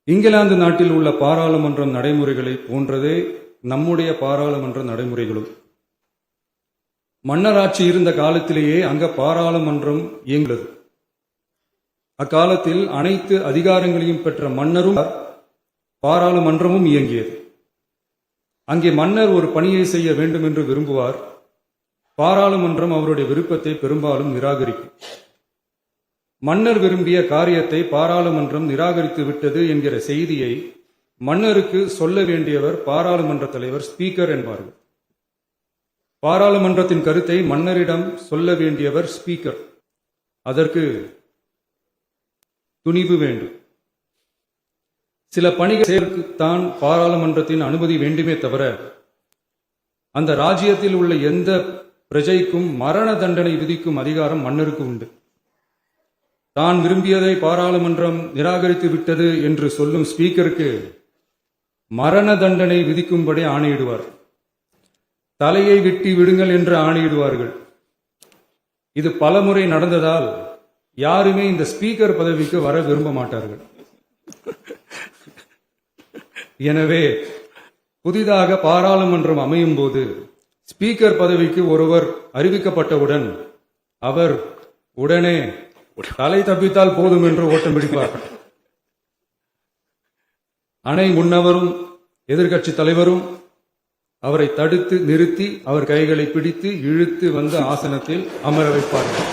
இங்கிலாந்து நாட்டில் உள்ள பாராளுமன்ற நடைமுறைகளை போன்றதே நம்முடைய பாராளுமன்ற நடைமுறைகளும். மன்னராட்சி இருந்த காலத்திலேயே அங்க பாராளுமன்றம் இயங்குகிறது. அக்காலத்தில் அனைத்து அதிகாரங்களையும் பெற்ற மன்னரும் பாராளுமன்றமும் இயங்கியது. அங்கே மன்னர் ஒரு பணியை செய்ய வேண்டும் என்று விரும்புவார். பாராளுமன்றம் அவருடைய விருப்பத்தை பெரும்பாலும் நிராகரிக்கும். மன்னர் விரும்பிய காரியத்தை பாராளுமன்றம் நிராகரித்து விட்டது என்கிற செய்தியை மன்னருக்கு சொல்ல வேண்டியவர் பாராளுமன்ற தலைவர், ஸ்பீக்கர் என்பார்கள். பாராளுமன்றத்தின் கருத்தை மன்னரிடம் சொல்ல வேண்டியவர் ஸ்பீக்கர். அதற்கு துணிவு வேண்டும். சில பணிகள் செய்வதற்குத்தான் பாராளுமன்றத்தின் அனுமதி வேண்டுமே தவிர அந்த ராஜ்யத்தில் உள்ள எந்த பிரஜைக்கும் மரண தண்டனை விதிக்கும் அதிகாரம் மன்னருக்கு உண்டு. தான் விரும்பியதை பாராளுமன்றம் நிராகரித்து விட்டது என்று சொல்லும் ஸ்பீக்கருக்கு மரண தண்டனை விதிக்கும்படி ஆணையிடுவார். தலையை வெட்டி விடுங்கள் என்று ஆணையிடுவார்கள். இது பலமுறை நடந்ததால் யாருமே இந்த ஸ்பீக்கர் பதவிக்கு வர விரும்ப மாட்டார்கள். எனவே புதிதாக பாராளுமன்றம் அமையும் போது ஸ்பீக்கர் பதவிக்கு ஒருவர் அறிவிக்கப்பட்டவுடன் அவர் உடனே தலை தப்பித்தால் போதும் என்று ஓட்டம் பிடிப்பார். அணை முன்னவரும் எதிர்கட்சி தலைவரும் அவரை தடுத்து நிறுத்தி அவர் கைகளை பிடித்து இழுத்து வந்து ஆசனத்தில் அமர வைப்பார்கள்.